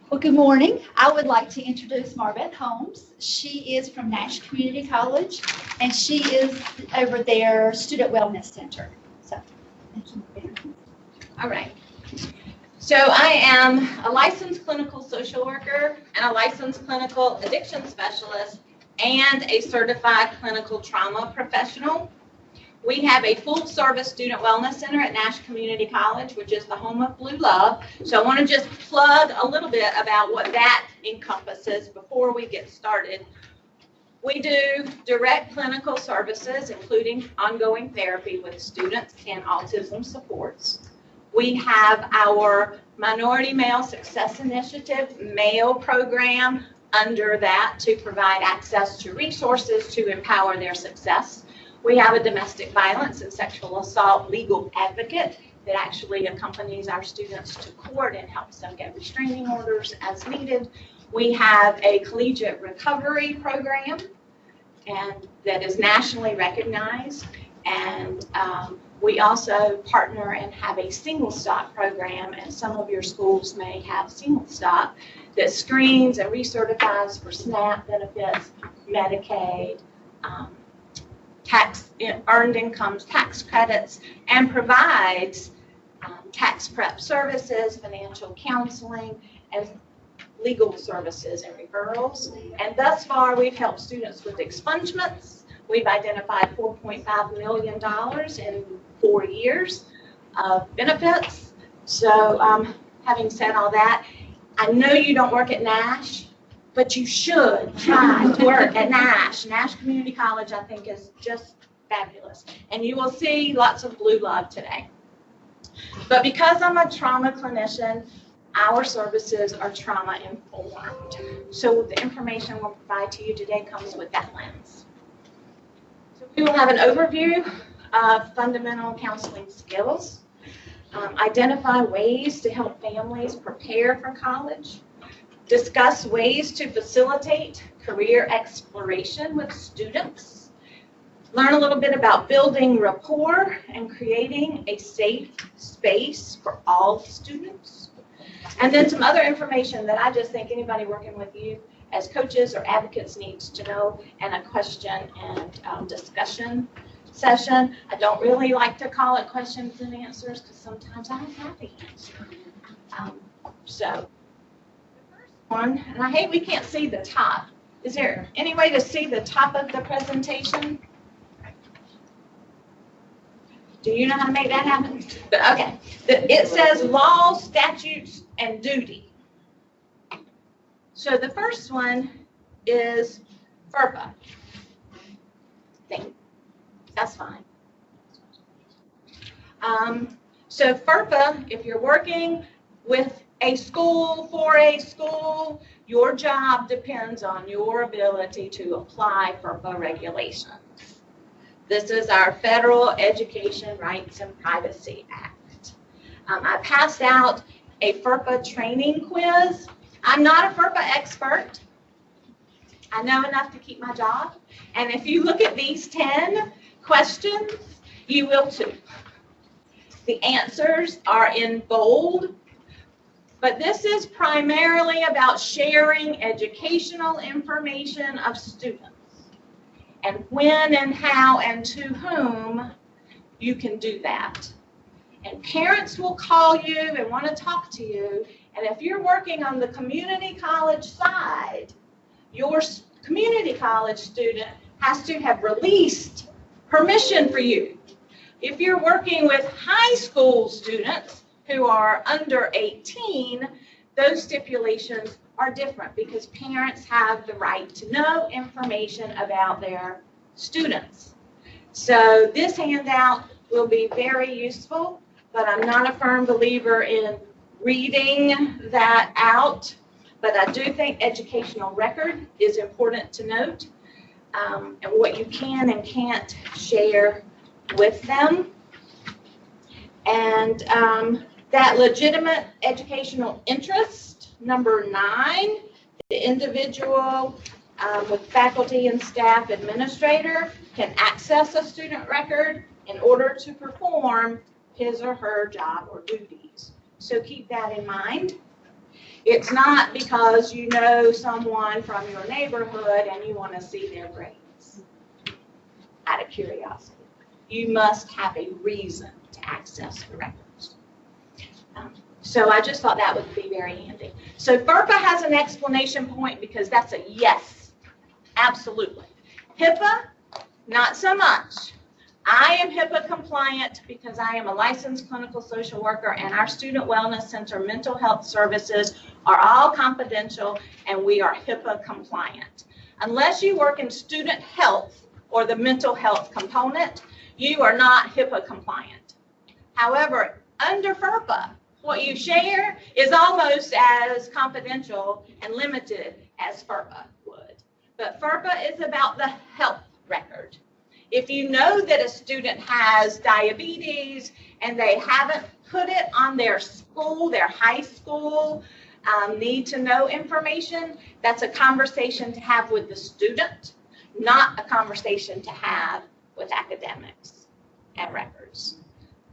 Well, good morning. I would like to introduce Marbeth Holmes. She is from Nash Community College, and she is over their Student Wellness Center. So, thank you. All right. So I am a licensed clinical social worker and a licensed clinical addiction specialist and a certified clinical trauma professional. We have a full-service student wellness center at Nash Community College, which is the home of Blue Love. So I want to just plug a little bit about what that encompasses before we get started. We do direct clinical services, including ongoing therapy with students and autism supports. We have our Minority Male Success Initiative MAIL program under that to provide access to resources to empower their success. We have a domestic violence and sexual assault legal advocate that actually accompanies our students to court and helps them get restraining orders as needed. We have a collegiate recovery program and that is nationally recognized, and we also partner and have a single stop program, and some of your schools may have single stop that screens and recertifies for SNAP benefits, Medicaid, tax earned incomes, tax credits, and provides tax prep services, financial counseling, and legal services and referrals. And thus far, we've helped students with expungements. We've identified $4.5 million in 4 years of benefits. So having said all that, I know you don't work at Nash, but you should try to work at Nash. Nash Community College, I think, is just fabulous. And you will see lots of Blue Love today. But because I'm a trauma clinician, our services are trauma informed. So the information we'll provide to you today comes with that lens. So we will have an overview of fundamental counseling skills, identify ways to help families prepare for college, discuss ways to facilitate career exploration with students, learn a little bit about building rapport and creating a safe space for all students, and then some other information that I just think anybody working with you as coaches or advocates needs to know, and a question and discussion session. I don't really like to call it questions and answers because sometimes I don't have the answer. So one, and I hate we can't see the top. Is there any way to see the top of the presentation? Do you know how to make that happen? Okay. It says law, statutes, and duty. So the first one is FERPA. That's fine. So FERPA, if you're working with a school, for a school, your job depends on your ability to apply FERPA regulations. This is our Federal Education Rights and Privacy Act. I passed out a FERPA training quiz. I'm not a FERPA expert. I know enough to keep my job. And if you look at these 10 questions, you will too. The answers are in bold. But this is primarily about sharing educational information of students and when and how and to whom you can do that. And parents will call you and want to talk to you. And if you're working on the community college side, your community college student has to have released permission for you. If you're working with high school students who are under 18, those stipulations are different because parents have the right to know information about their students. So this handout will be very useful, but I'm not a firm believer in reading that out. But I do think educational record is important to note, and what you can and can't share with them. And that legitimate educational interest, number 9, the individual with faculty and staff administrator can access a student record in order to perform his or her job or duties. So keep that in mind. It's not because you know someone from your neighborhood and you want to see their grades out of curiosity. You must have a reason to access the records. So I just thought that would be very handy. So FERPA has an explanation point because that's a yes, absolutely. HIPAA, not so much. I am HIPAA compliant because I am a licensed clinical social worker, and our Student Wellness Center mental health services are all confidential, and we are HIPAA compliant. Unless you work in student health or the mental health component, you are not HIPAA compliant. However, under FERPA, what you share is almost as confidential and limited as FERPA would. But FERPA is about the health record. If you know that a student has diabetes and they haven't put it on their school, their high school, need to know information, that's a conversation to have with the student, not a conversation to have with academics and records.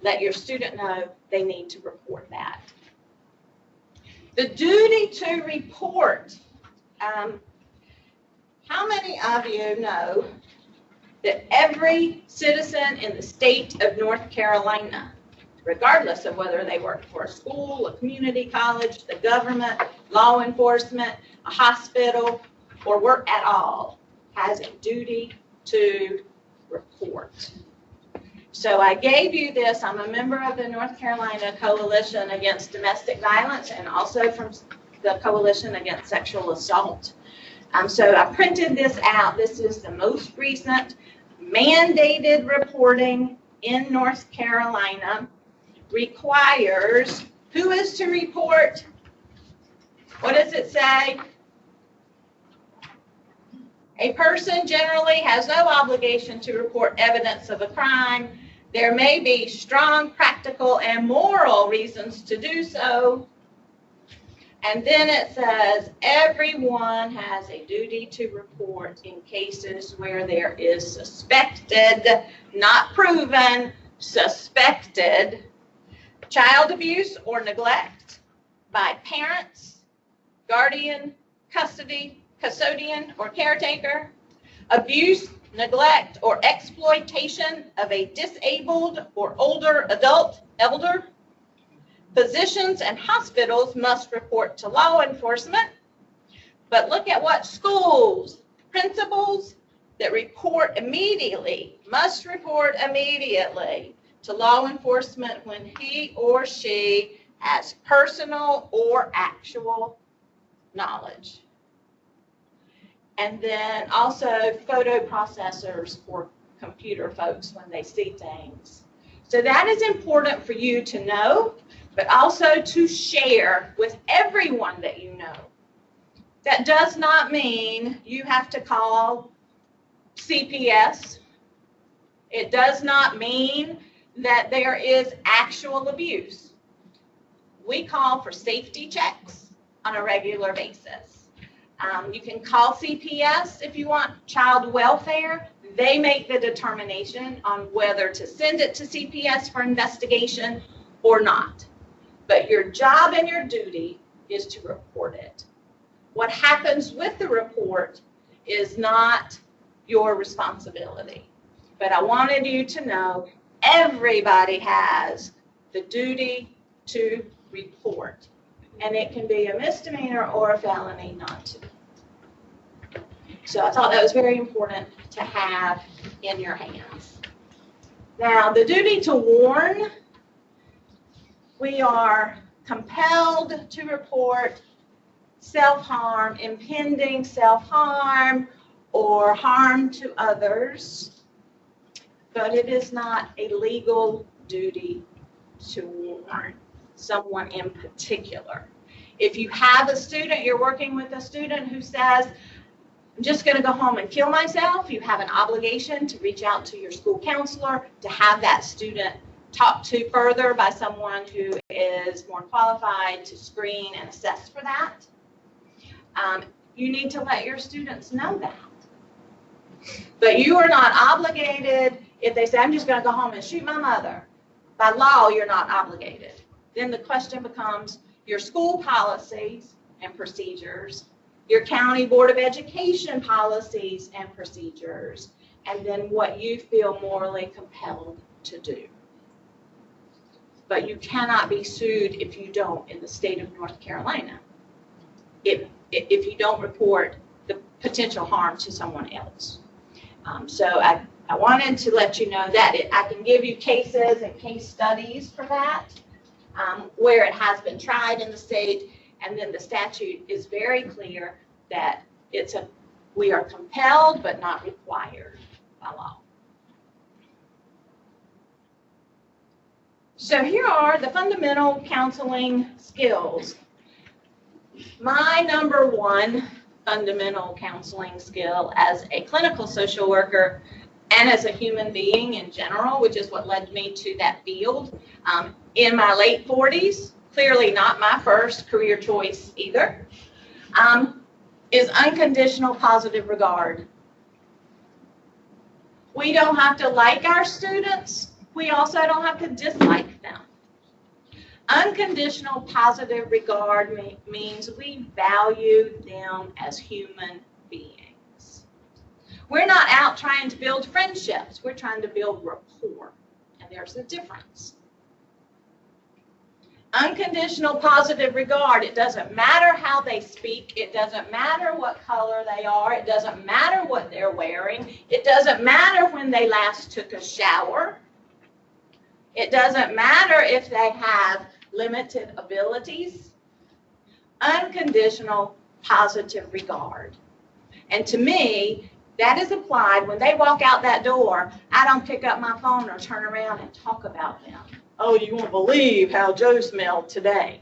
Let your student know they need to report that. The duty to report. How many of you know that every citizen in the state of North Carolina, regardless of whether they work for a school, a community college, the government, law enforcement, a hospital, or work at all, has a duty to report? So I gave you this. I'm a member of the North Carolina Coalition Against Domestic Violence and also from the Coalition Against Sexual Assault. So I printed this out. This is the most recent mandated reporting in North Carolina. Requires, who is to report? What does it say? A person generally has no obligation to report evidence of a crime. There may be strong practical and moral reasons to do so. And then it says everyone has a duty to report in cases where there is suspected, not proven, suspected child abuse or neglect by parents, guardian, custodian, or caretaker, abuse, neglect, or exploitation of a disabled or older adult, elder. Physicians and hospitals must report to law enforcement, but look at what schools, principals that report immediately, must report immediately to law enforcement when he or she has personal or actual knowledge. And then also photo processors or computer folks when they see things. So that is important for you to know, but also to share with everyone that you know. That does not mean you have to call CPS. It does not mean that there is actual abuse. We call for safety checks on a regular basis. You can call CPS if you want child welfare. They make the determination on whether to send it to CPS for investigation or not. But your job and your duty is to report it. What happens with the report is not your responsibility. But I wanted you to know everybody has the duty to report. And it can be a misdemeanor or a felony not to. So I thought that was very important to have in your hands. Now, the duty to warn, we are compelled to report self-harm, impending self-harm, or harm to others, but it is not a legal duty to warn someone in particular. If you have a student, you're working with a student who says, I'm just going to go home and kill myself, you have an obligation to reach out to your school counselor to have that student talked to further by someone who is more qualified to screen and assess for that. You need to let your students know that. But you are not obligated, if they say, I'm just going to go home and shoot my mother. By law, you're not obligated. Then the question becomes, your school policies and procedures, your county board of education policies and procedures, and then what you feel morally compelled to do. But you cannot be sued if you don't in the state of North Carolina, if you don't report the potential harm to someone else. So I wanted to let you know that. I can give you cases and case studies for that, where it has been tried in the state, and then the statute is very clear that we are compelled but not required by law. So here are the fundamental counseling skills. My number one fundamental counseling skill as a clinical social worker and as a human being in general, which is what led me to that field in my late 40s, clearly not my first career choice either, is unconditional positive regard. We don't have to like our students. We also don't have to dislike them. Unconditional positive regard means we value them as human beings. We're not out trying to build friendships. We're trying to build rapport, and there's a difference. Unconditional positive regard, it doesn't matter how they speak. It doesn't matter what color they are. It doesn't matter what they're wearing. It doesn't matter when they last took a shower. It doesn't matter if they have limited abilities. Unconditional positive regard. And to me, that is applied when they walk out that door. I don't pick up my phone or turn around and talk about them. Oh, you won't believe how Joe smelled today.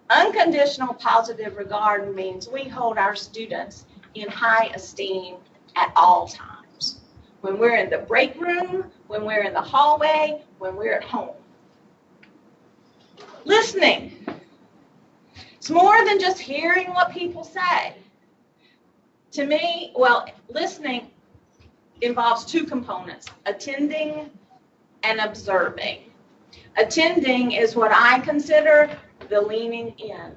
Unconditional positive regard means we hold our students in high esteem at all times. When we're in the break room, when we're in the hallway, when we're at home. Listening. It's more than just hearing what people say. To me, well, listening involves two components, attending and observing. Attending is what I consider the leaning in.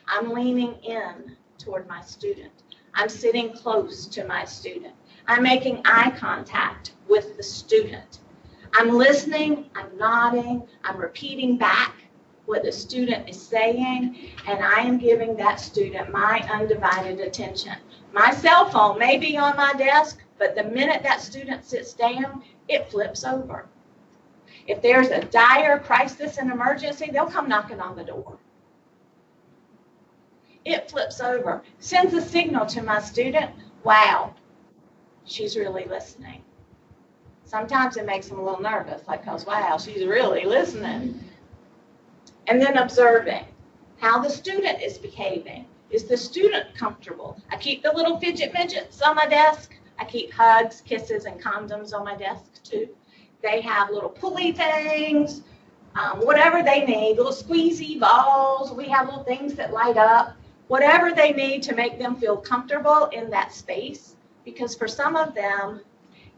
I'm leaning in toward my student. I'm sitting close to my student. I'm making eye contact with the student. I'm listening, I'm nodding, I'm repeating back what the student is saying, and I am giving that student my undivided attention. My cell phone may be on my desk, but the minute that student sits down, it flips over. If there's a dire crisis and emergency, they'll come knocking on the door. It flips over, sends a signal to my student, wow, she's really listening. Sometimes it makes them a little nervous, like, because, wow, she's really listening. And then observing how the student is behaving. Is the student comfortable? I keep the little fidget midgets on my desk. I keep hugs, kisses, and condoms on my desk, too. They have little pulley things, whatever they need, little squeezy balls. We have little things that light up. Whatever they need to make them feel comfortable in that space. Because for some of them,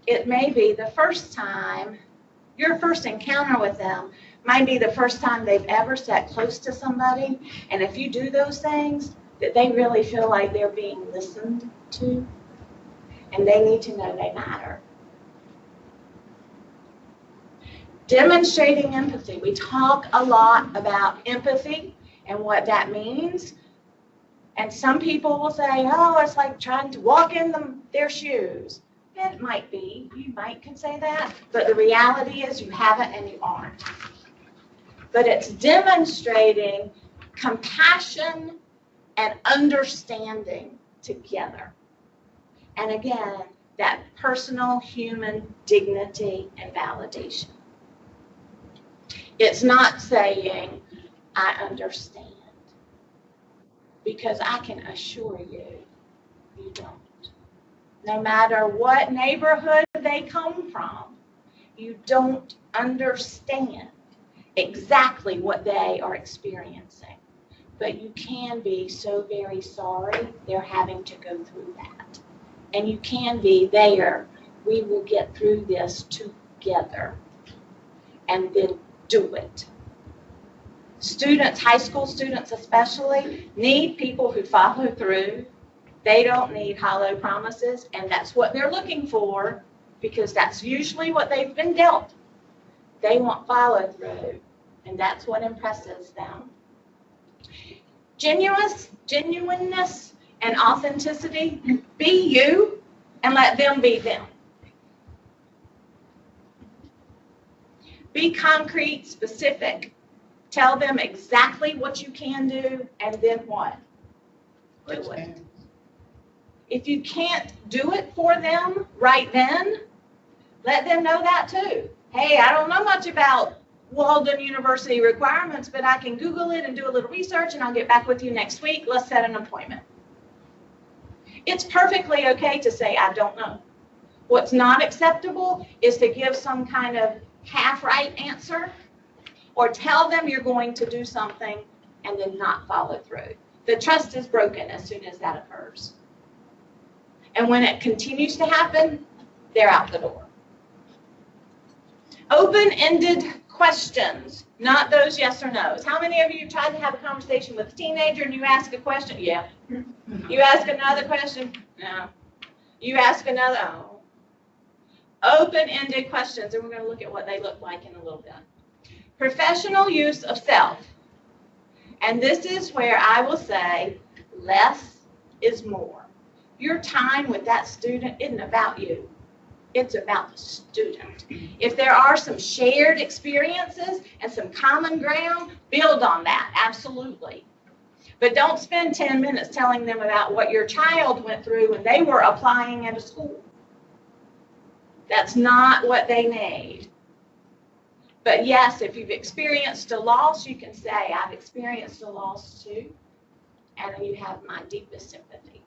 it may be the first time, your first encounter with them might be the first time they've ever sat close to somebody. And if you do those things, that they really feel like they're being listened to, and they need to know they matter. Demonstrating empathy. We talk a lot about empathy and what that means. And some people will say, oh, it's like trying to walk in their shoes. It might be. You can say that. But the reality is you haven't and you aren't. But it's demonstrating compassion and understanding together. And again, that personal human dignity and validation. It's not saying, I understand. Because I can assure you, you don't. No matter what neighborhood they come from, you don't understand exactly what they are experiencing. But you can be so very sorry they're having to go through that. And you can be there. We will get through this together. And then do it. Students, high school students especially, need people who follow through. They don't need hollow promises, and that's what they're looking for because that's usually what they've been dealt. They want follow through, and that's what impresses them. Genuineness and authenticity, be you and let them be them. Be concrete, specific. Tell them exactly what you can do, and then what? Do it. If you can't do it for them right then, let them know that too. Hey, I don't know much about Walden University requirements, but I can Google it and do a little research, and I'll get back with you next week. Let's set an appointment. It's perfectly okay to say, I don't know. What's not acceptable is to give some kind of half-right answer or tell them you're going to do something and then not follow through. The trust is broken as soon as that occurs. And when it continues to happen, they're out the door. Open-ended questions, not those yes or no's. How many of you tried to have a conversation with a teenager and you ask a question? Yeah. You ask another question? No. You ask another? Oh. Open-ended questions, and we're going to look at what they look like in a little bit. Professional use of self. And this is where I will say less is more. Your time with that student isn't about you. It's about the student. If there are some shared experiences and some common ground, build on that, absolutely. But don't spend 10 minutes telling them about what your child went through when they were applying at a school. That's not what they need. But yes, if you've experienced a loss, you can say, I've experienced a loss too, and you have my deepest sympathy.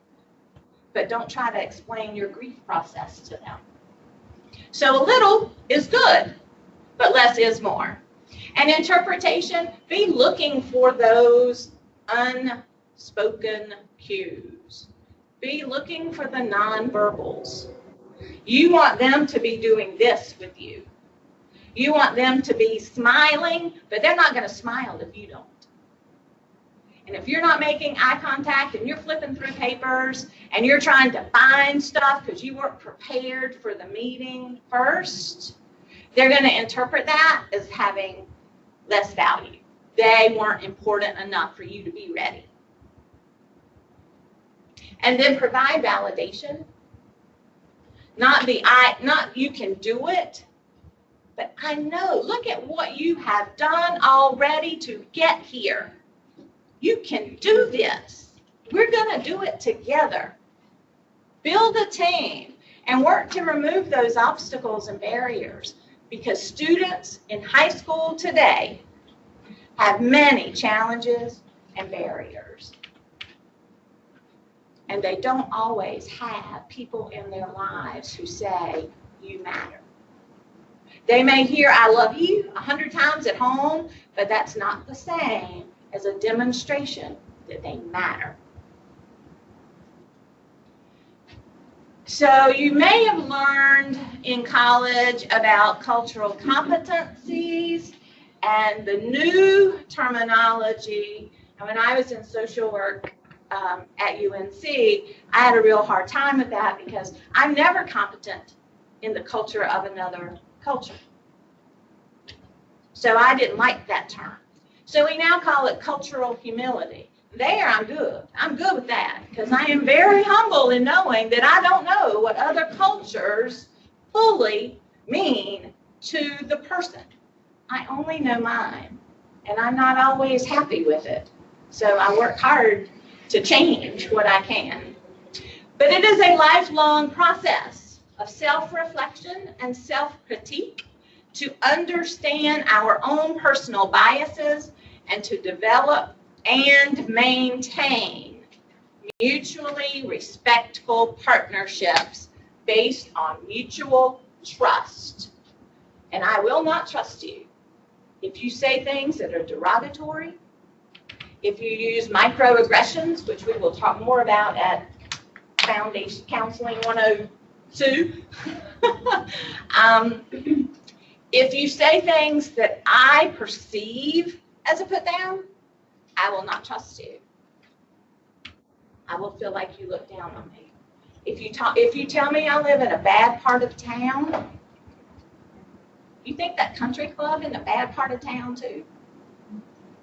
But don't try to explain your grief process to them. So a little is good, but less is more. And interpretation, be looking for those unspoken cues. Be looking for the nonverbals. You want them to be doing this with you. You want them to be smiling, but they're not going to smile if you don't. And if you're not making eye contact and you're flipping through papers and you're trying to find stuff because you weren't prepared for the meeting first, they're going to interpret that as having less value. They weren't important enough for you to be ready. And then provide validation. Not you can do it, but I know, look at what you have done already to get here. You can do this. We're going to do it together. Build a team and work to remove those obstacles and barriers, because students in high school today have many challenges and barriers. And they don't always have people in their lives who say, you matter. They may hear, I love you 100 times at home, but that's not the same as a demonstration that they matter. So you may have learned in college about cultural competencies and the new terminology. And when I was in social work at UNC, I had a real hard time with that because I'm never competent in the culture of another culture. So I didn't like that term. So we now call it cultural humility. There, I'm good. I'm good with that because I am very humble in knowing that I don't know what other cultures fully mean to the person. I only know mine, and I'm not always happy with it. So I work hard to change what I can. But it is a lifelong process of self-reflection and self-critique to understand our own personal biases and to develop and maintain mutually respectful partnerships based on mutual trust. And I will not trust you if you say things that are derogatory, if you use microaggressions, which we will talk more about at Foundation Counseling 102. If you say things that I perceive as a put down, I will not trust you. I will feel like you look down on me. If you tell me I live in a bad part of town, you think that country club in a bad part of town too?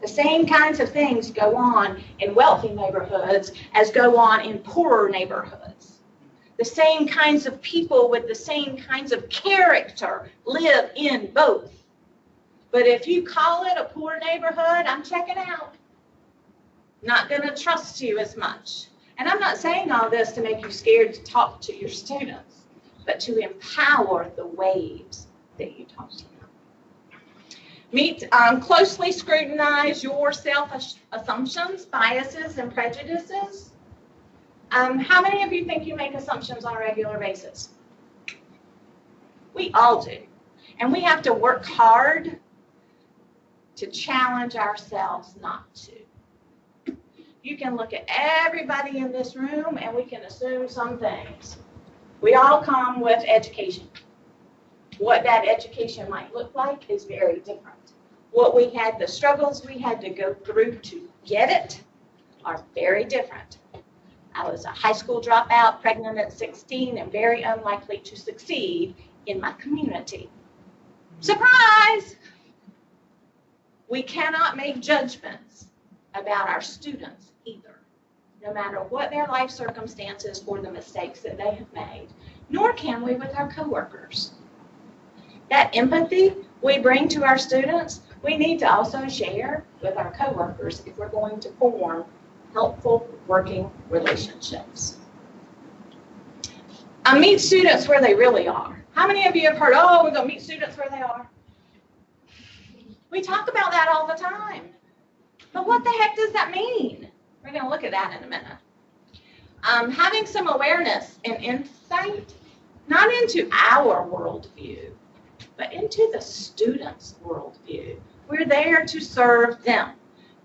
The same kinds of things go on in wealthy neighborhoods as go on in poorer neighborhoods. The same kinds of people with the same kinds of character live in both. But if you call it a poor neighborhood, I'm checking out. Not going to trust you as much. And I'm not saying all this to make you scared to talk to your students, but to empower the ways that you talk to them. Closely scrutinize your self-assumptions, biases, and prejudices. How many of you think you make assumptions on a regular basis? We all do. And we have to work hard to challenge ourselves not to. You can look at everybody in this room and we can assume some things. We all come with education. What that education might look like is very different. The struggles we had to go through to get it are very different. I was a high school dropout, pregnant at 16, and very unlikely to succeed in my community. Surprise! We cannot make judgments about our students either, no matter what their life circumstances or the mistakes that they have made, nor can we with our coworkers. That empathy we bring to our students, we need to also share with our coworkers if we're going to form helpful working relationships. Meet students where they really are. How many of you have heard, oh, we're going to meet students where they are? We talk about that all the time. But what the heck does that mean? We're going to look at that in a minute. Having some awareness and insight, not into our worldview, but into the student's worldview. We're there to serve them,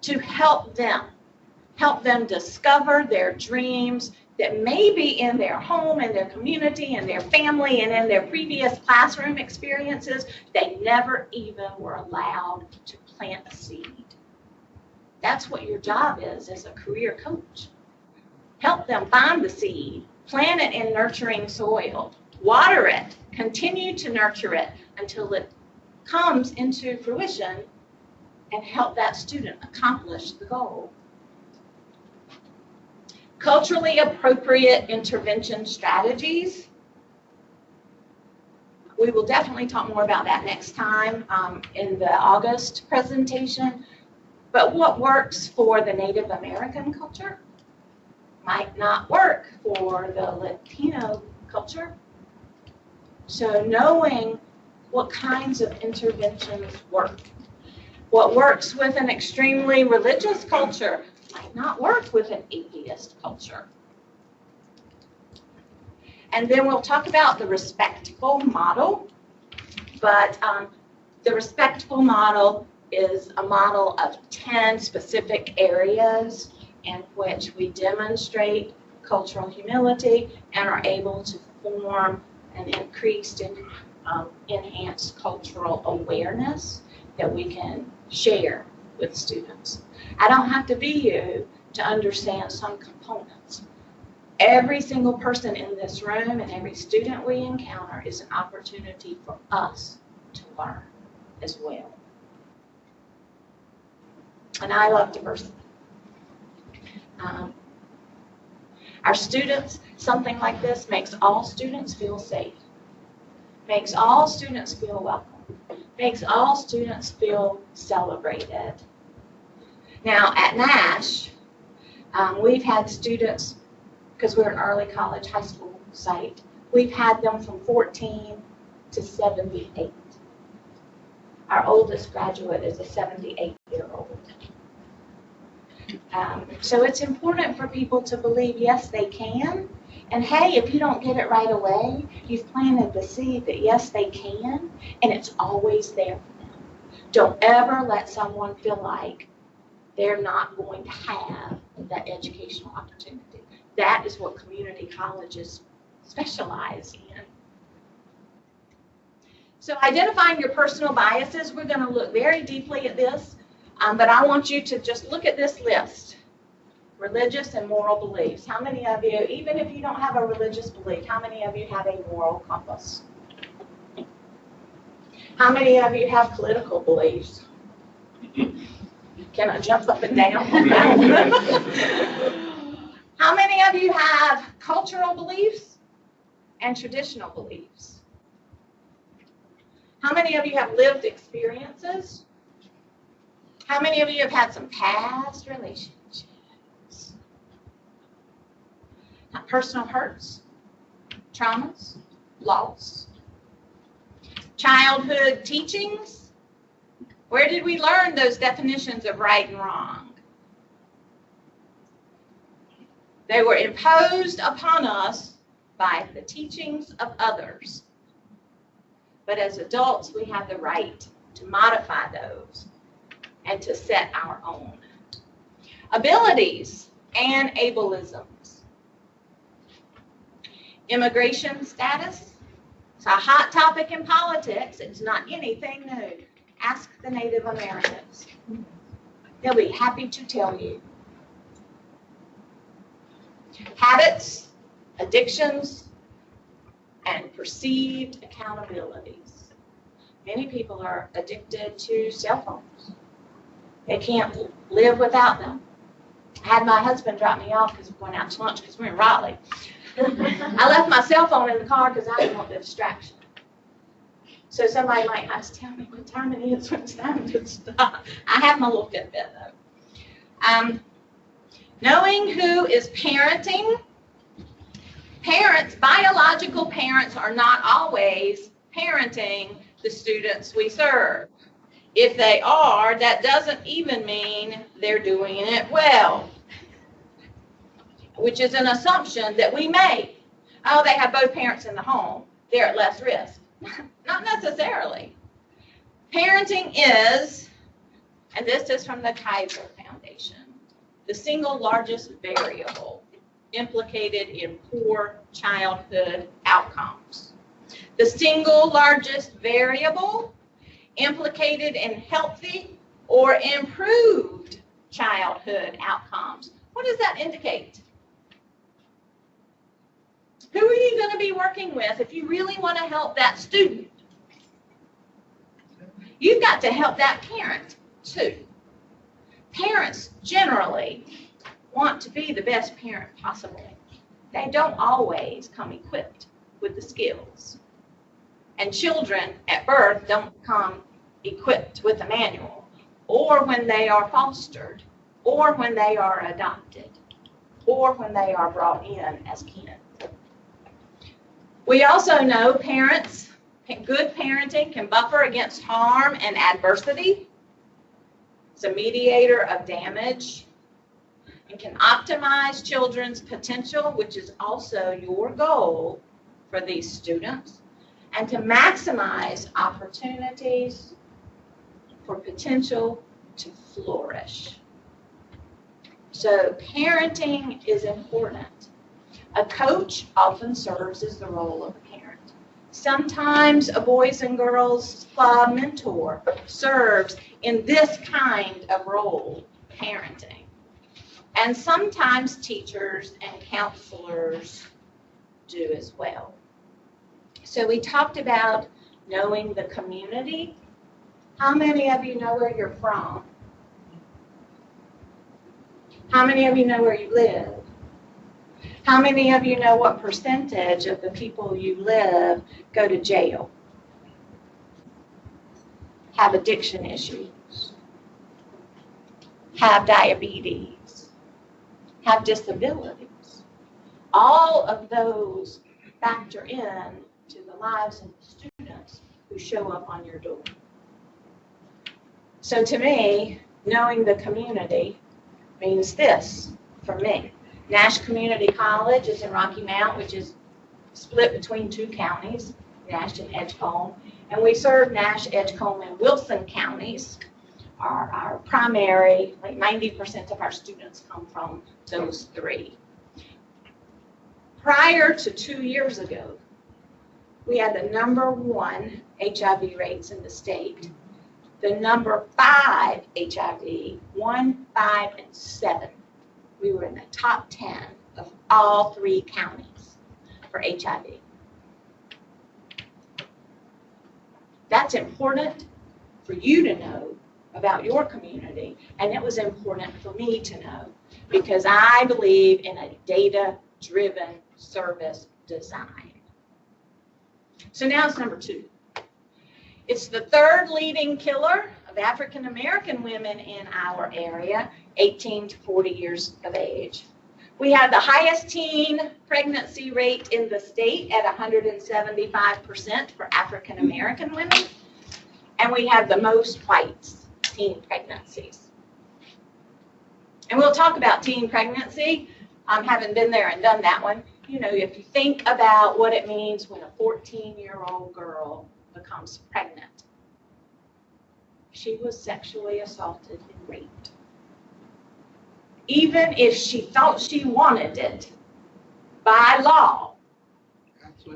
to help them discover their dreams that may be in their home, in their community, in their family, and in their previous classroom experiences. They never even were allowed to plant a seed. That's what your job is as a career coach. Help them find the seed, plant it in nurturing soil, water it, continue to nurture it until it comes into fruition, and help that student accomplish the goal. Culturally appropriate intervention strategies. We will definitely talk more about that next time in the August presentation. But what works for the Native American culture might not work for the Latino culture. So knowing what kinds of interventions work. What works with an extremely religious culture might not work with an atheist culture. And then we'll talk about the respectful model. But the respectful model is a model of 10 specific areas in which we demonstrate cultural humility and are able to form an increased and enhanced cultural awareness that we can share with students. I don't have to be you to understand some components. Every single person in this room and every student we encounter is an opportunity for us to learn as well. And I love diversity. Our students, something like this makes all students feel safe, makes all students feel welcome, makes all students feel celebrated. Now at Nash, we've had students, because we're an early college high school site, we've had them from 14 to 78. Our oldest graduate is a 78-year-old. So it's important for people to believe, yes, they can. And hey, if you don't get it right away, you've planted the seed that yes, they can, and it's always there for them. Don't ever let someone feel like they're not going to have that educational opportunity. That is what community colleges specialize in. So identifying your personal biases, we're going to look very deeply at this. But I want you to just look at this list. Religious and moral beliefs. How many of you, even if you don't have a religious belief, how many of you have a moral compass? How many of you have political beliefs? Can I jump up and down? How many of you have cultural beliefs and traditional beliefs? How many of you have lived experiences? How many of you have had some past relationships? Personal hurts, traumas, loss, childhood teachings? Where did we learn those definitions of right and wrong? They were imposed upon us by the teachings of others. But as adults, we have the right to modify those and to set our own. Abilities and ableisms. Immigration status. It's a hot topic in politics. It's not anything new. Ask the Native Americans. They'll be happy to tell you. Habits, addictions, and perceived accountabilities. Many people are addicted to cell phones. They can't live without them. I had my husband drop me off because we're going out to lunch because we're in Raleigh. I left my cell phone in the car because I didn't want the distraction. So somebody might have to tell me what time it is when it's time to stop. I have my little Fitbit though. Knowing who is parenting. Parents, biological parents, are not always parenting the students we serve. If they are, that doesn't even mean they're doing it well, which is an assumption that we make. Oh, they have both parents in the home. They're at less risk. Not necessarily. Parenting is, and this is from the Kaiser Foundation, the single largest variable implicated in poor childhood outcomes. The single largest variable implicated in healthy or improved childhood outcomes. What does that indicate? Who are you going to be working with if you really want to help that student? You've got to help that parent too. Parents generally want to be the best parent possible. They don't always come equipped with the skills. And children at birth don't come equipped with a manual, or when they are fostered, or when they are adopted, or when they are brought in as kin. We also know parents, good parenting can buffer against harm and adversity. It's a mediator of damage and can optimize children's potential, which is also your goal for these students, and to maximize opportunities for potential to flourish. So parenting is important. A coach often serves as the role of a parent. Sometimes a boys and girls club mentor serves in this kind of role, parenting. And sometimes teachers and counselors do as well. So we talked about knowing the community. How many of you know where you're from? How many of you know where you live? How many of you know what percentage of the people you live go to jail, have addiction issues, have diabetes, have disabilities? All of those factor in to the lives of the students who show up on your door. So to me, knowing the community means this for me. Nash Community College is in Rocky Mount, which is split between two counties, Nash and Edgecombe. And we serve Nash, Edgecombe, and Wilson counties. Our primary, like 90% of our students come from those three. Prior to 2 years ago, we had the #1 HIV rates in the state. The number 5 HIV, 1, 5, and 7. We were in the top 10 of all 3 counties for HIV. That's important for you to know about your community, and it was important for me to know because I believe in a data-driven service design. So now it's number 2. It's the 3rd leading killer of African American women in our area, 18 to 40 years of age. We have the highest teen pregnancy rate in the state at 175% for African American women, and we have the most white teen pregnancies. And we'll talk about teen pregnancy, having been there and done that one. You know, if you think about what it means when a 14-year-old girl becomes pregnant, she was sexually assaulted and raped. Even if she thought she wanted it, by law,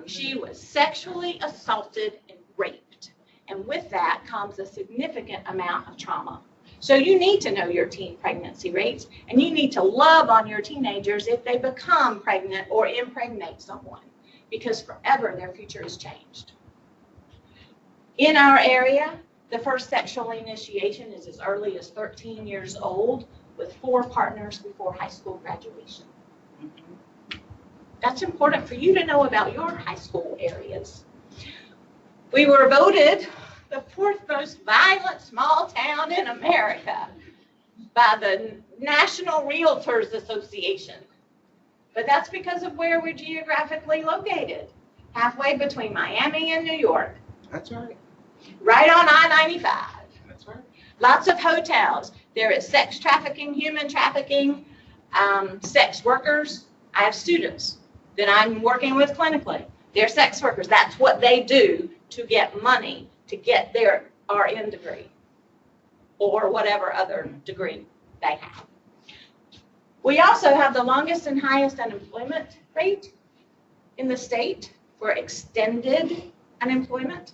she was sexually assaulted and raped. And with that comes a significant amount of trauma. So you need to know your teen pregnancy rates, and you need to love on your teenagers if they become pregnant or impregnate someone, because forever their future is changed. In our area, the first sexual initiation is as early as 13 years old, with 4 partners before high school graduation. That's important for you to know about your high school areas. We were voted the 4th most violent small town in America by the National Realtors Association. But that's because of where we're geographically located, halfway between Miami and New York. That's right. Right on I-95. That's right. Lots of hotels. There is sex trafficking, human trafficking, sex workers. I have students that I'm working with clinically. They're sex workers. That's what they do to get money to get their RN degree or whatever other degree they have. We also have the longest and highest unemployment rate in the state for extended unemployment.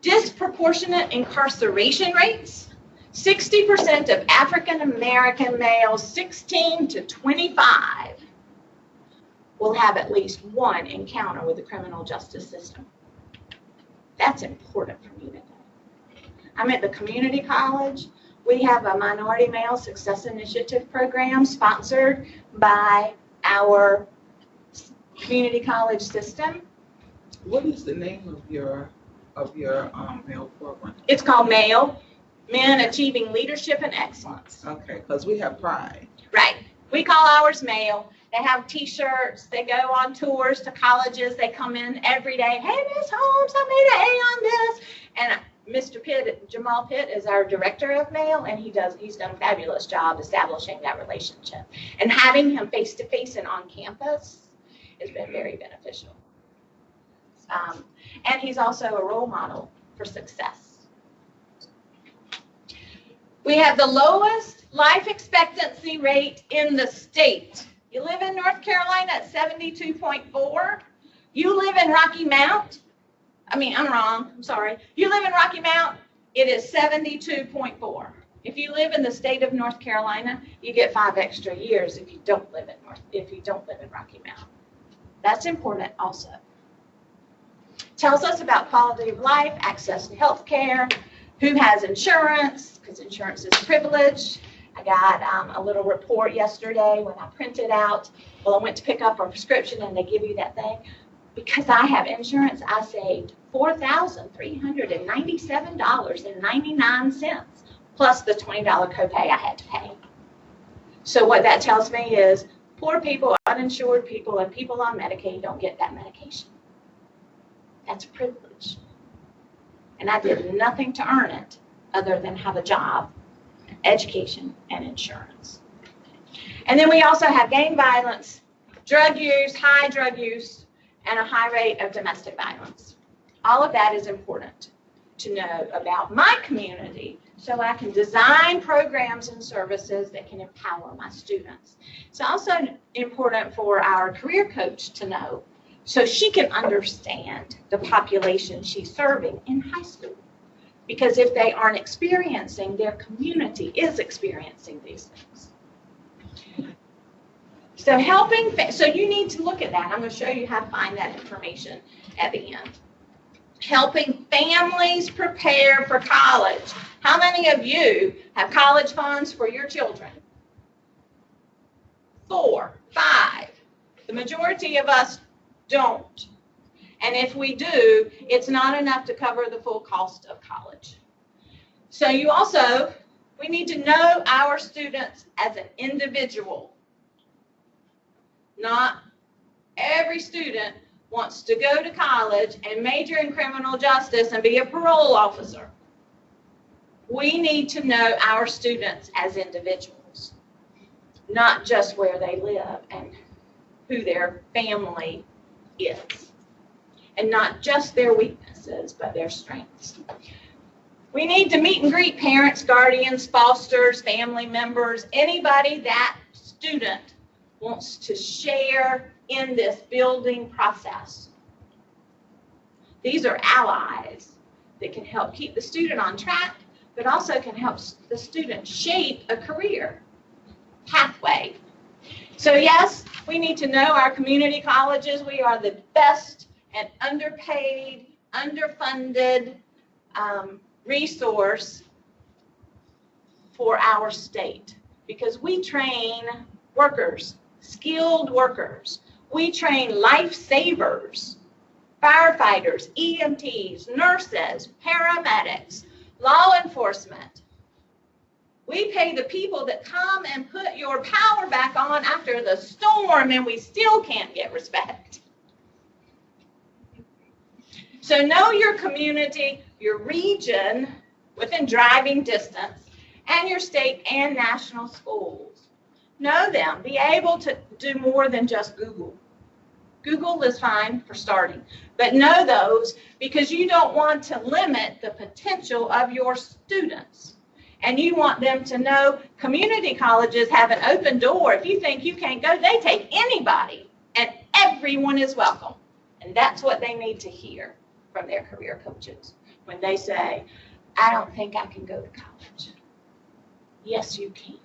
Disproportionate incarceration rates. 60% of African American males 16 to 25 will have at least one encounter with the criminal justice system. That's important for me to know. I'm at the community college. We have a Minority Male Success Initiative program sponsored by our community college system. What is the name of your male program? It's called MALE, Men Achieving Leadership and Excellence. Okay, because we have Pride. Right. We call ours MALE. They have T-shirts. They go on tours to colleges. They come in every day. Hey, Miss Holmes, I made an A on this. And Mr. Pitt, Jamal Pitt, is our director of MALE, and he's done a fabulous job establishing that relationship. And having him face-to-face and on campus has been very beneficial. And he's also a role model for success. We have the lowest life expectancy rate in the state. You live in North Carolina at 72.4. You live in Rocky Mount. I'm wrong. I'm sorry. You live in Rocky Mount, it is 72.4. If you live in the state of North Carolina, you get 5 extra years if you don't live in Rocky Mount. That's important also. Tells us about quality of life, access to health care, who has insurance, because insurance is a privilege. I got a little report yesterday when I printed out. Well, I went to pick up a prescription and they give you that thing. Because I have insurance, I saved $4,397.99 plus the $20 copay I had to pay. So what that tells me is poor people, uninsured people, and people on Medicaid don't get that medication. That's a privilege. And I did nothing to earn it other than have a job, education, and insurance. And then we also have gang violence, drug use, high drug use, and a high rate of domestic violence. All of that is important to know about my community so I can design programs and services that can empower my students. It's also important for our career coach to know so she can understand the population she's serving in high school. Because if they aren't experiencing, their community is experiencing these things. So so you need to look at that. I'm going to show you how to find that information at the end. Helping families prepare for college. How many of you have college funds for your children? 4, 5. The majority of us don't. And if we do, it's not enough to cover the full cost of college. So we need to know our students as an individual. Not every student wants to go to college and major in criminal justice and be a parole officer. We need to know our students as individuals, not just where they live and who their family is, and not just their weaknesses, but their strengths. We need to meet and greet parents, guardians, fosters, family members, anybody that student wants to share in this building process. These are allies that can help keep the student on track, but also can help the student shape a career pathway. So yes, we need to know our community colleges. We are the best and underpaid, underfunded resource for our state, because we train workers, skilled workers. We train lifesavers, firefighters, EMTs, nurses, paramedics, law enforcement. We pay the people that come and put your power back on after the storm, and we still can't get respect. So know your community, your region within driving distance, and your state and national schools. Know them. Be able to do more than just Google. Google is fine for starting, but know those, because you don't want to limit the potential of your students. And you want them to know community colleges have an open door. If you think you can't go, they take anybody, and everyone is welcome. And that's what they need to hear from their career coaches when they say, I don't think I can go to college. Yes, you can.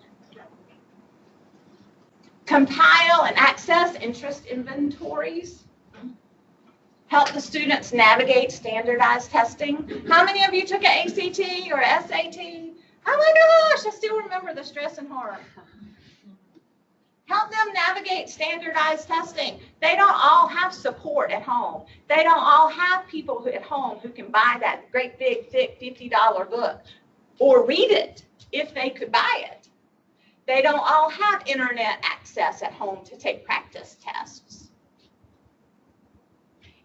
Compile and access interest inventories. Help the students navigate standardized testing. How many of you took an ACT or SAT? Oh my gosh, I still remember the stress and horror. Help them navigate standardized testing. They don't all have support at home. They don't all have people at home who can buy that great big thick $50 book or read it if they could buy it. They don't all have internet access at home to take practice tests.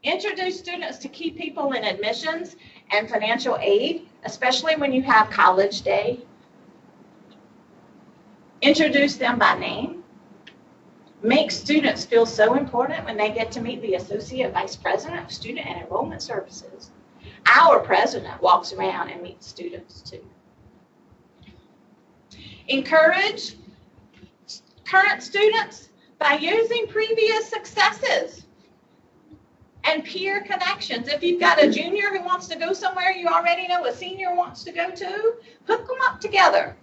Introduce students to key people in admissions and financial aid, especially when you have college day. Introduce them by name. Make students feel so important when they get to meet the Associate Vice President of Student and Enrollment Services. Our president walks around and meets students too. Encourage current students by using previous successes and peer connections. If you've got a junior who wants to go somewhere you already know a senior wants to go to, hook them up together.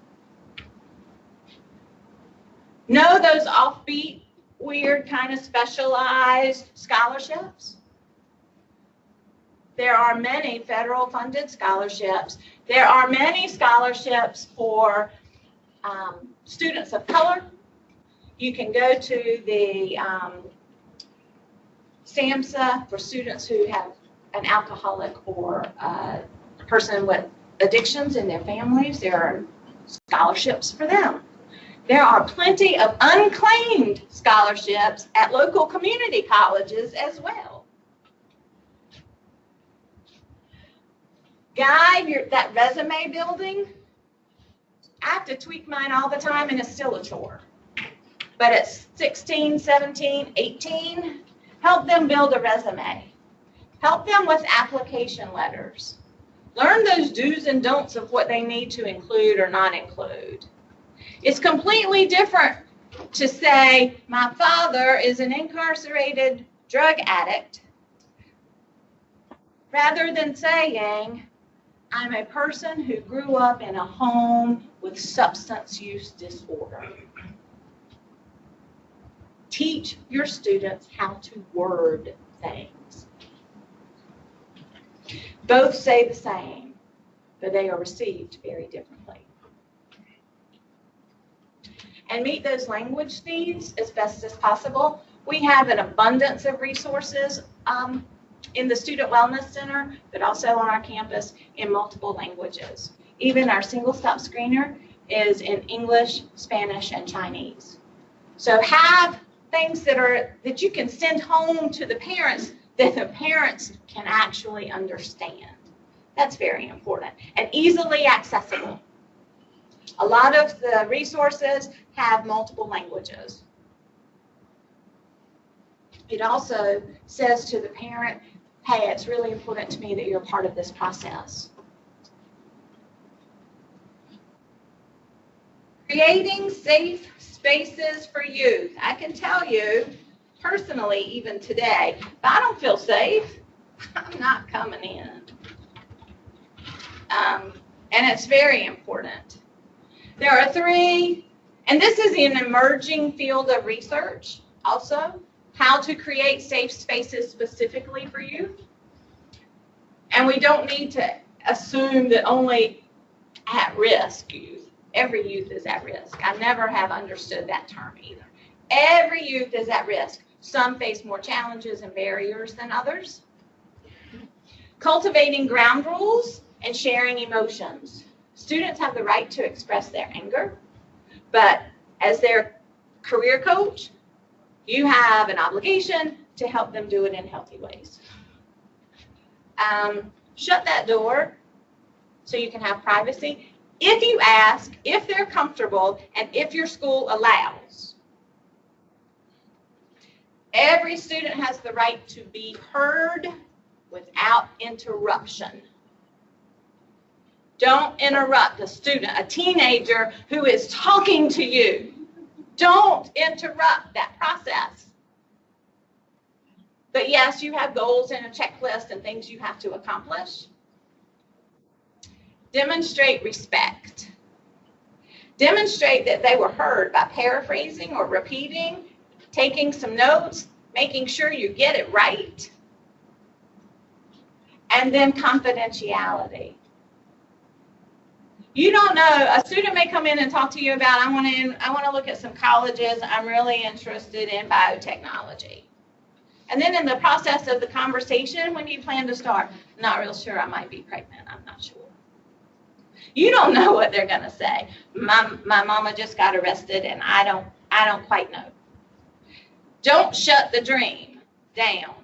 Know those offbeat, weird, kind of specialized scholarships. There are many federal funded scholarships. There are many scholarships for students of color. You can go to the SAMHSA for students who have an alcoholic or a person with addictions in their families. There are scholarships for them. There are plenty of unclaimed scholarships at local community colleges as well. Guide that resume building. I have to tweak mine all the time, and it's still a chore. But at 16, 17, 18, help them build a resume. Help them with application letters. Learn those do's and don'ts of what they need to include or not include. It's completely different to say, my father is an incarcerated drug addict, rather than saying, I'm a person who grew up in a home with substance use disorder. Teach your students how to word things. Both say the same, but they are received very differently. And meet those language needs as best as possible. We have an abundance of resources in the Student Wellness Center, but also on our campus in multiple languages. Even our single-stop screener is in English, Spanish, and Chinese. So have things that you can send home to the parents that the parents can actually understand. That's very important and easily accessible. A lot of the resources have multiple languages. It also says to the parent, hey, it's really important to me that you're part of this process. Creating safe spaces for youth. I can tell you, personally, even today, if I don't feel safe, I'm not coming in. And it's very important. There are 3, and this is an emerging field of research also, how to create safe spaces specifically for youth. And we don't need to assume that only at-risk youth. Every youth is at risk. I never have understood that term either. Every youth is at risk. Some face more challenges and barriers than others. Cultivating ground rules and sharing emotions. Students have the right to express their anger, but as their career coach, you have an obligation to help them do it in healthy ways. Shut that door so you can have privacy. If you ask, if they're comfortable, and if your school allows. Every student has the right to be heard without interruption. Don't interrupt a student, a teenager who is talking to you. Don't interrupt that process. But yes, you have goals and a checklist and things you have to accomplish. Demonstrate respect. Demonstrate that they were heard by paraphrasing or repeating, taking some notes, making sure you get it right. And then confidentiality. You don't know, a student may come in and talk to you about, I want to look at some colleges, I'm really interested in biotechnology. And then in the process of the conversation, when you plan to start, I'm not real sure, I might be pregnant, I'm not sure. You don't know what they're going to say. My mama just got arrested and I don't quite know. Don't shut the dream down.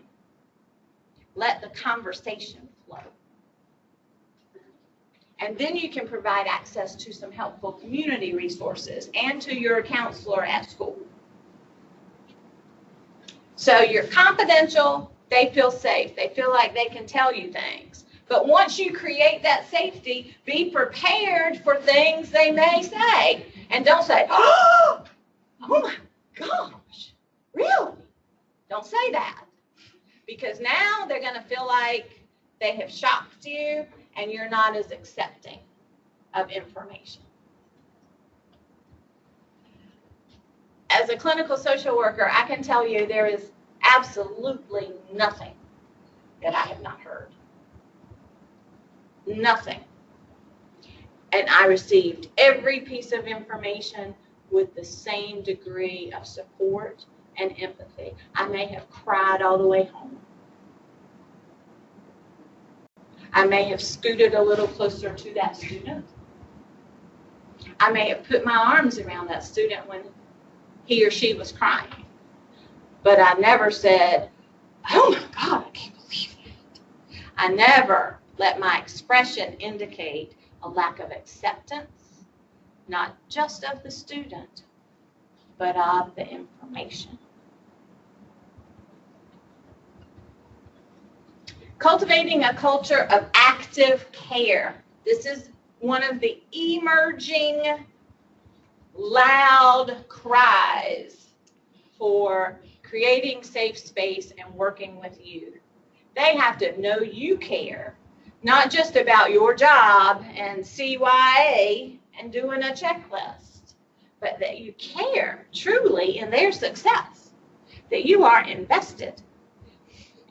Let the conversation flow. And then you can provide access to some helpful community resources and to your counselor at school. So you're confidential, they feel safe, they feel like they can tell you things. But once you create that safety, be prepared for things they may say. And don't say, oh my gosh, really? Don't say that. Because now they're going to feel like they have shocked you and you're not as accepting of information. As a clinical social worker, I can tell you there is absolutely nothing that I have not heard. Nothing. And I received every piece of information with the same degree of support and empathy. I may have cried all the way home. I may have scooted a little closer to that student. I may have put my arms around that student when he or she was crying. But I never said, oh my God, I can't believe it. I never let my expression indicate a lack of acceptance, not just of the student, but of the information. Cultivating a culture of active care. This is one of the emerging loud cries for creating safe space and working with youth. They have to know you care, Not just about your job and CYA and doing a checklist, but that you care truly in their success, that you are invested.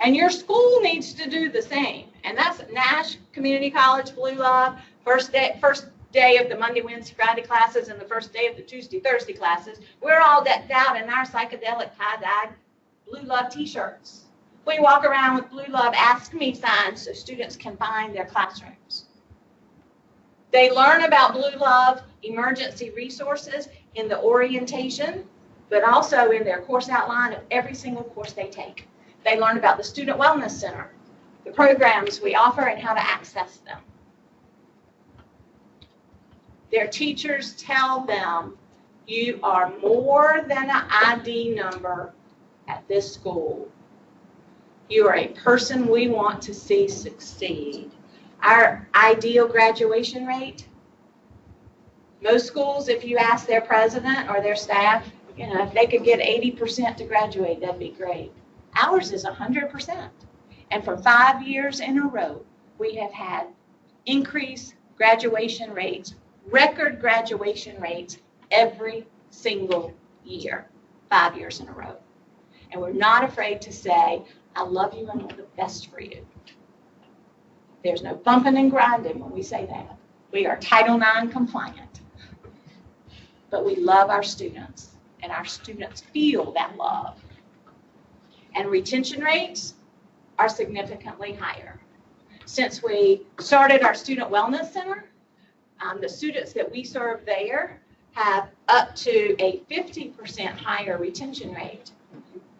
And your school needs to do the same. And that's Nash Community College Blue Love, first day of the Monday, Wednesday, Friday classes and the first day of the Tuesday, Thursday classes. We're all decked out in our psychedelic tie-dye Blue Love t-shirts. We walk around with Blue Love Ask Me signs so students can find their classrooms. They learn about Blue Love emergency resources in the orientation, but also in their course outline of every single course they take. They learn about the Student Wellness Center, the programs we offer, and how to access them. Their teachers tell them, you are more than an ID number at this school. You are a person we want to see succeed. Our ideal graduation rate, most schools, if you ask their president or their staff, if they could get 80% to graduate, that'd be great. Ours is 100%. And for 5 years in a row, we have had increased graduation rates, record graduation rates every single year, 5 years in a row. And we're not afraid to say, I love you and want the best for you. There's no bumping and grinding when we say that. We are Title IX compliant. But we love our students, and our students feel that love. And retention rates are significantly higher. Since we started our Student Wellness Center, the students that we serve there have up to a 50% higher retention rate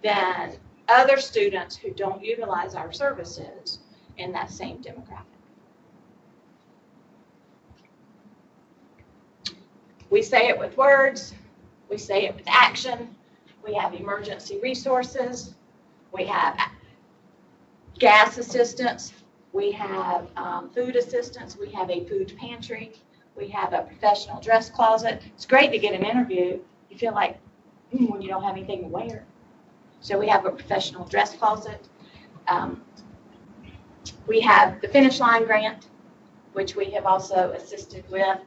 than other students who don't utilize our services in that same demographic. We say it with words, we say it with action, we have emergency resources, we have gas assistance, we have food assistance, we have a food pantry, we have a professional dress closet. It's great to get an interview. You feel like when you don't have anything to wear. So we have a professional dress closet. We have the Finish Line Grant, which we have also assisted with.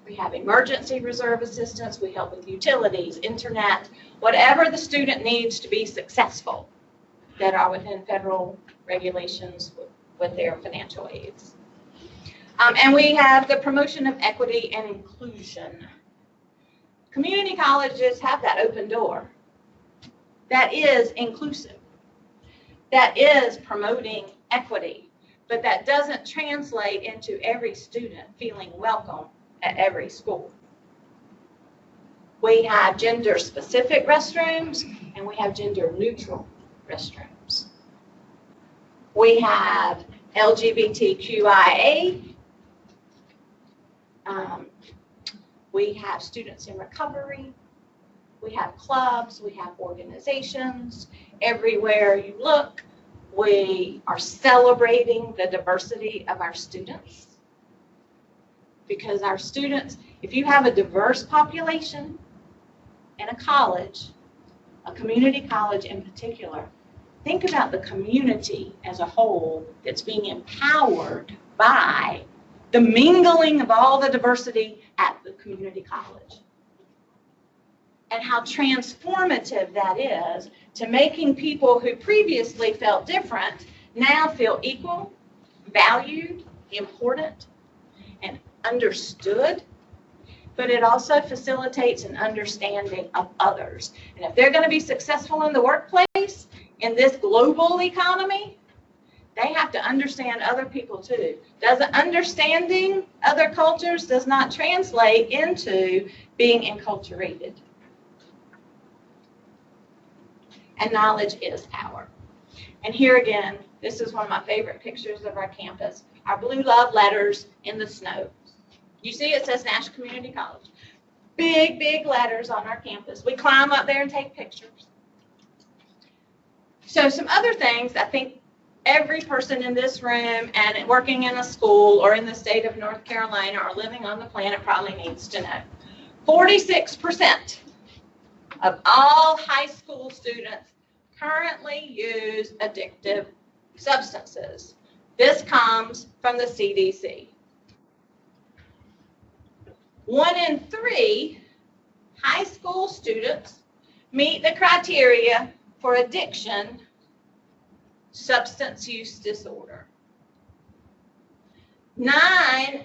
We have emergency reserve assistance. We help with utilities, internet, whatever the student needs to be successful that are within federal regulations with their financial aids. And we have the promotion of equity and inclusion. Community colleges have that open door. That is inclusive. That is promoting equity. But that doesn't translate into every student feeling welcome at every school. We have gender-specific restrooms, and we have gender-neutral restrooms. We have LGBTQIA. We have students in recovery. We have clubs. We have organizations. Everywhere you look, we are celebrating the diversity of our students. Because our students, if you have a diverse population in a college, a community college in particular, think about the community as a whole that's being empowered by the mingling of all the diversity at the community college. And how transformative that is to making people who previously felt different now feel equal, valued, important, and understood. But it also facilitates an understanding of others. And if they're going to be successful in the workplace, in this global economy, they have to understand other people too. Understanding other cultures does not translate into being enculturated. And knowledge is power. And here again, this is one of my favorite pictures of our campus, our blue love letters in the snow. You see it says Nash Community College. Big, big letters on our campus. We climb up there and take pictures. So some other things I think every person in this room and working in a school or in the state of North Carolina or living on the planet probably needs to know. 46% of all high school students currently use addictive substances. This comes from the CDC. 1 in 3 high school students meet the criteria for addiction, substance use disorder. 9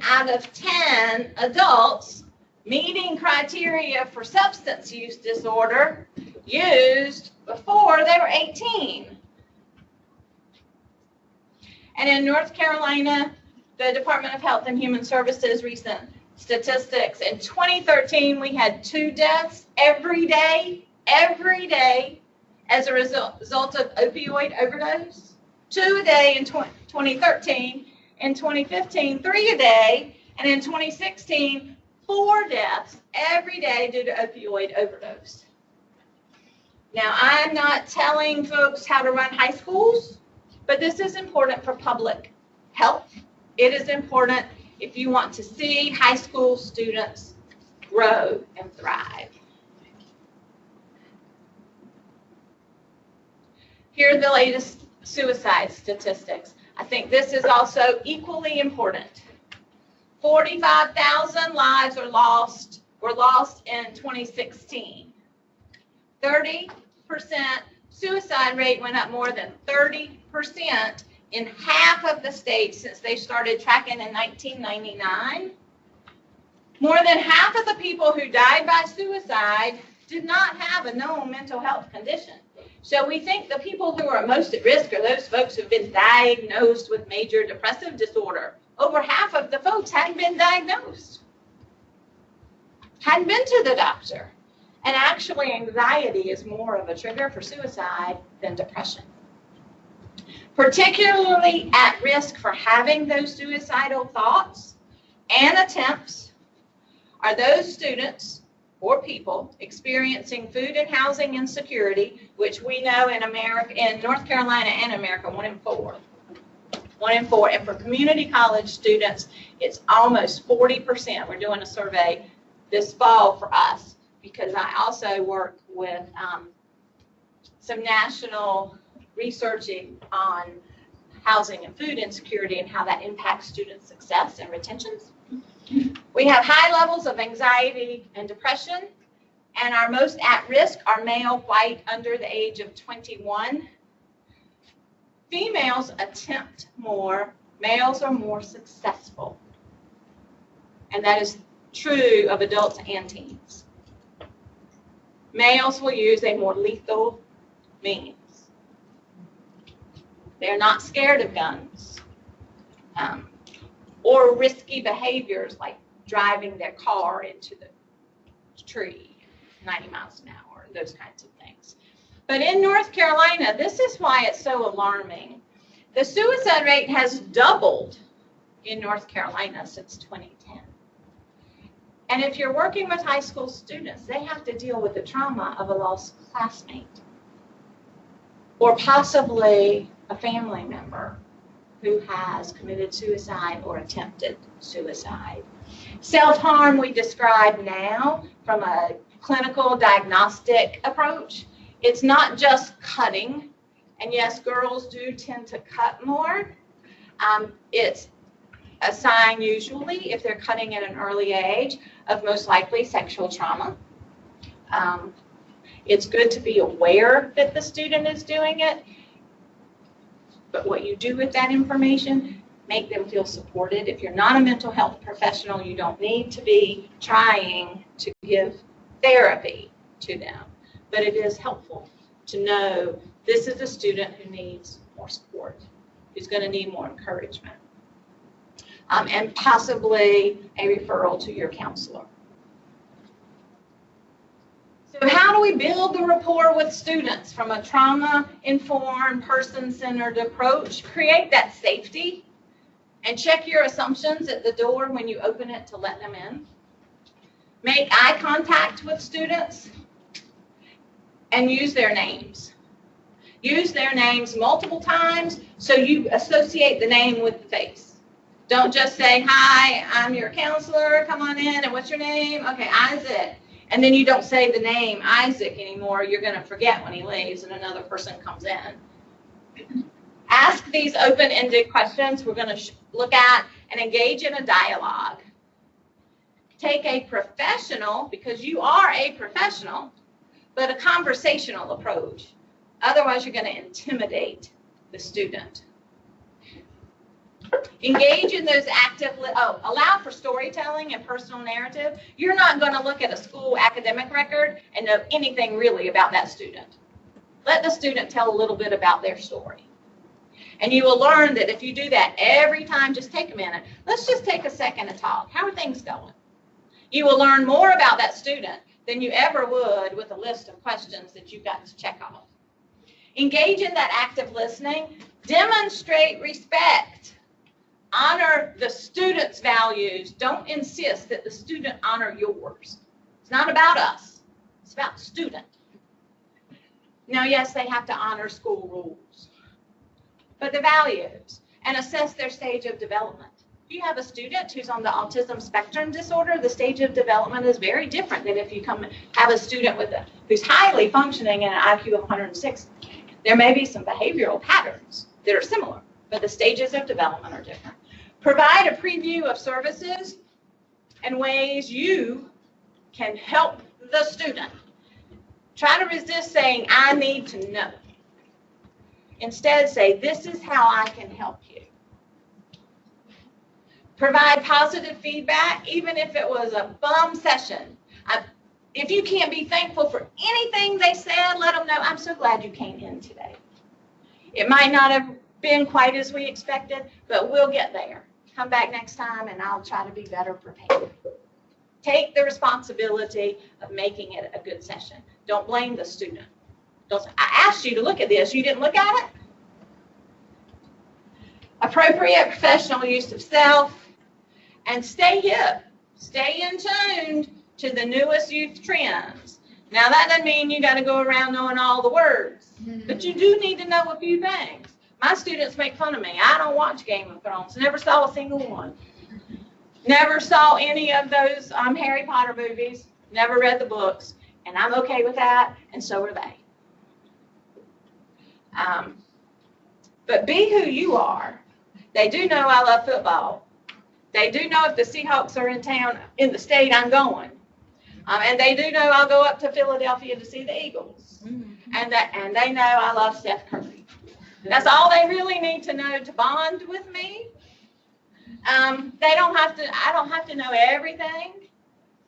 out of 10 adults meeting criteria for substance use disorder used before they were 18. And in North Carolina, the Department of Health and Human Services recent statistics, in 2013 we had 2 deaths every day as a result of opioid overdose. 2 a day in 2013. In 2015, 3 a day. And in 2016, 4 deaths every day due to opioid overdose. Now, I'm not telling folks how to run high schools, but this is important for public health. It is important if you want to see high school students grow and thrive. Here are the latest suicide statistics. I think this is also equally important. 45,000 lives were lost in 2016. 30% suicide rate went up more than 30% in half of the states since they started tracking in 1999. More than half of the people who died by suicide did not have a known mental health condition. So we think the people who are most at risk are those folks who've been diagnosed with major depressive disorder. Over half of the folks hadn't been diagnosed, hadn't been to the doctor. And actually, anxiety is more of a trigger for suicide than depression. Particularly at risk for having those suicidal thoughts and attempts are those students or people experiencing food and housing insecurity, which we know in North Carolina and America, 1 in 4. 1 in 4. And for community college students, it's almost 40%. We're doing a survey this fall for us because I also work with some national researching on housing and food insecurity and how that impacts student success and retentions. We have high levels of anxiety and depression, and our most at risk are male, white, under the age of 21. Females attempt more, males are more successful. And that is true of adults and teens. Males will use a more lethal means. They're not scared of guns. Or risky behaviors like driving their car into the tree 90 miles an hour, those kinds of things. But in North Carolina, this is why it's so alarming. The suicide rate has doubled in North Carolina since 2010. And if you're working with high school students, they have to deal with the trauma of a lost classmate or possibly a family member who has committed suicide or attempted suicide. Self-harm we describe now from a clinical diagnostic approach. It's not just cutting, and yes, girls do tend to cut more. It's a sign usually, if they're cutting at an early age, of most likely sexual trauma. It's good to be aware that the student is doing it, but what you do with that information, make them feel supported. If you're not a mental health professional, you don't need to be trying to give therapy to them. But it is helpful to know this is a student who needs more support, who's going to need more encouragement, and possibly a referral to your counselor. So how do we build the rapport with students from a trauma-informed, person-centered approach? Create that safety and check your assumptions at the door when you open it to let them in. Make eye contact with students and use their names. Use their names multiple times so you associate the name with the face. Don't just say, hi, I'm your counselor, come on in, and what's your name? Okay, Isaac. And then you don't say the name Isaac anymore. You're going to forget when he leaves and another person comes in. Ask these open-ended questions we're going to look at and engage in a dialogue. Take a professional, because you are a professional, but a conversational approach. Otherwise, you're going to intimidate the student. Engage in those allow for storytelling and personal narrative. You're not going to look at a school academic record and know anything really about that student. Let the student tell a little bit about their story. And you will learn that if you do that every time, just take a minute. Let's just take a second to talk. How are things going? You will learn more about that student than you ever would with a list of questions that you've got to check off. Engage in that active listening. Demonstrate respect. Honor the student's values. Don't insist that the student honor yours. It's not about us. It's about the student. Now, yes, they have to honor school rules, but the values, and assess their stage of development. If you have a student who's on the autism spectrum disorder, the stage of development is very different than if you have a student who's highly functioning and an IQ of 106. There may be some behavioral patterns that are similar, but the stages of development are different. Provide a preview of services and ways you can help the student. Try to resist saying, I need to know. Instead, say, this is how I can help you. Provide positive feedback, even if it was a bum session. If you can't be thankful for anything they said, let them know, I'm so glad you came in today. It might not have been quite as we expected, but we'll get there. Come back next time and I'll try to be better prepared. Take the responsibility of making it a good session. Don't blame the student. I asked you to look at this. You didn't look at it? Appropriate professional use of self. And stay hip. Stay in tune to the newest youth trends. Now, that doesn't mean you got to go around knowing all the words. But you do need to know a few things. My students make fun of me. I don't watch Game of Thrones. Never saw a single one. Never saw any of those Harry Potter movies. Never read the books. And I'm okay with that, and so are they. But be who you are. They do know I love football. They do know if the Seahawks are in town, in the state I'm going. And they do know I'll go up to Philadelphia to see the Eagles. And they know I love Steph Curry. That's all they really need to know to bond with me. I don't have to know everything,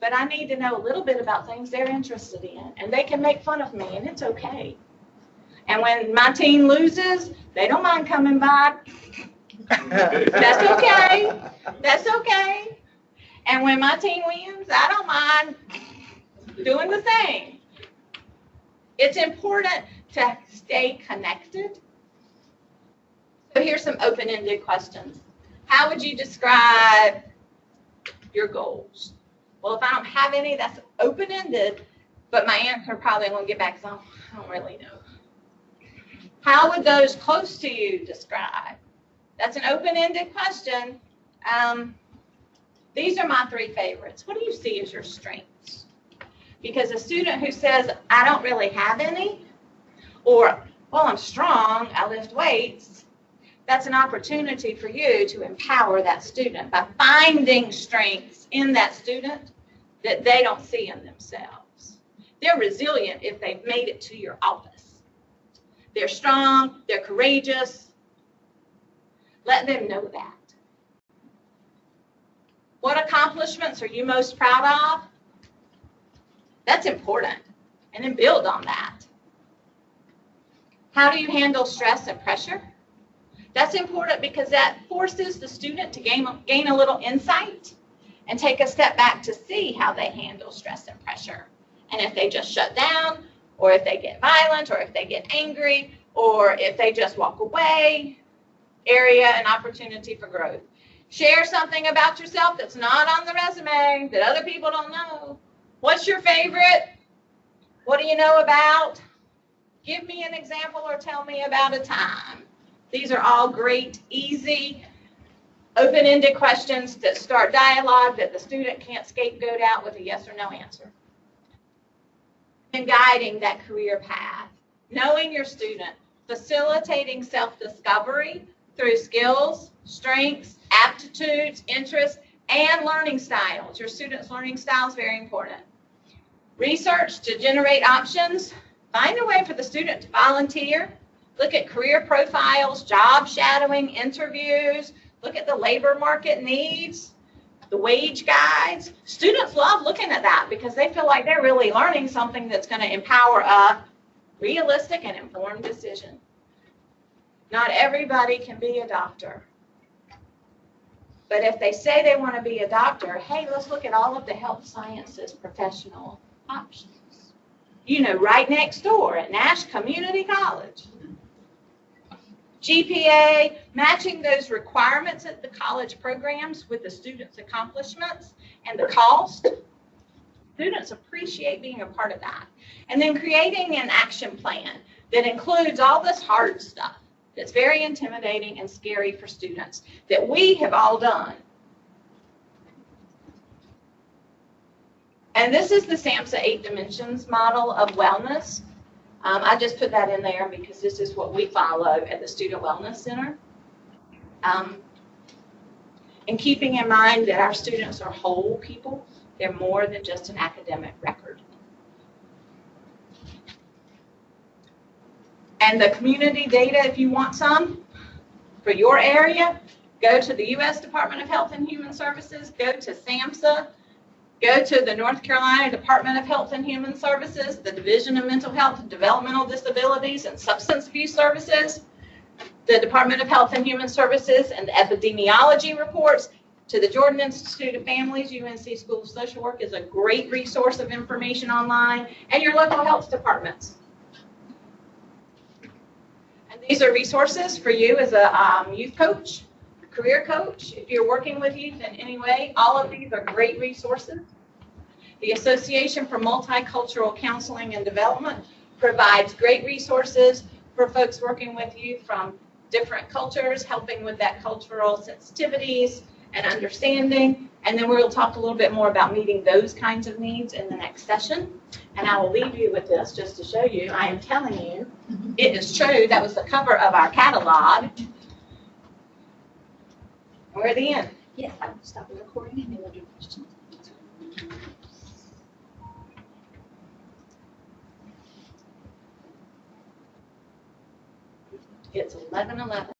but I need to know a little bit about things they're interested in. And they can make fun of me, and it's okay. And when my team loses, they don't mind coming by. That's okay. That's okay. And when my team wins, I don't mind doing the same. It's important to stay connected. So here's some open-ended questions. How would you describe your goals? Well, if I don't have any, that's open-ended, but my answer probably won't get back because I don't really know. How would those close to you describe? That's an open-ended question. These are my three favorites. What do you see as your strengths? Because a student who says, I don't really have any, or, well, I'm strong, I lift weights, that's an opportunity for you to empower that student by finding strengths in that student that they don't see in themselves. They're resilient if they've made it to your office. They're strong, they're courageous. Let them know that. What accomplishments are you most proud of? That's important. And then build on that. How do you handle stress and pressure? That's important because that forces the student to gain a little insight and take a step back to see how they handle stress and pressure. And if they just shut down, or if they get violent, or if they get angry, or if they just walk away, area and opportunity for growth. Share something about yourself that's not on the resume, that other people don't know. What's your favorite? What do you know about? Give me an example or tell me about a time. These are all great, easy, open-ended questions that start dialogue that the student can't scapegoat out with a yes or no answer. And guiding that career path, knowing your student, facilitating self-discovery through skills, strengths, aptitudes, interests, and learning styles. Your students' learning style is very important. Research to generate options. Find a way for the student to volunteer. Look at career profiles, job shadowing, interviews. Look at the labor market needs, the wage guides. Students love looking at that because they feel like they're really learning something that's going to empower a realistic and informed decision. Not everybody can be a doctor. But if they say they want to be a doctor, hey, let's look at all of the health sciences professional options. You know, right next door at Nash Community College. GPA, matching those requirements at the college programs with the students' accomplishments and the cost. Students appreciate being a part of that. And then creating an action plan that includes all this hard stuff that's very intimidating and scary for students that we have all done. And this is the SAMHSA 8 Dimensions model of wellness. I just put that in there because this is what we follow at the Student Wellness Center. And keeping in mind that our students are whole people, they're more than just an academic record. And the community data, if you want some for your area, go to the U.S. Department of Health and Human Services, go to SAMHSA, go to the North Carolina Department of Health and Human Services, the Division of Mental Health and Developmental Disabilities and Substance Abuse Services, the Department of Health and Human Services and the epidemiology reports, to the Jordan Institute of Families. UNC School of Social Work is a great resource of information online, and your local health departments. And these are resources for you as a youth coach, career coach. If you're working with youth in any way, all of these are great resources. The Association for Multicultural Counseling and Development provides great resources for folks working with youth from different cultures, helping with that cultural sensitivities and understanding. And then we'll talk a little bit more about meeting those kinds of needs in the next session. And I will leave you with this just to show you, I am telling you, it is true. That was the cover of our catalog. We're at the end. Yes, I will stop the recording and then we'll do questions. It's 11:11.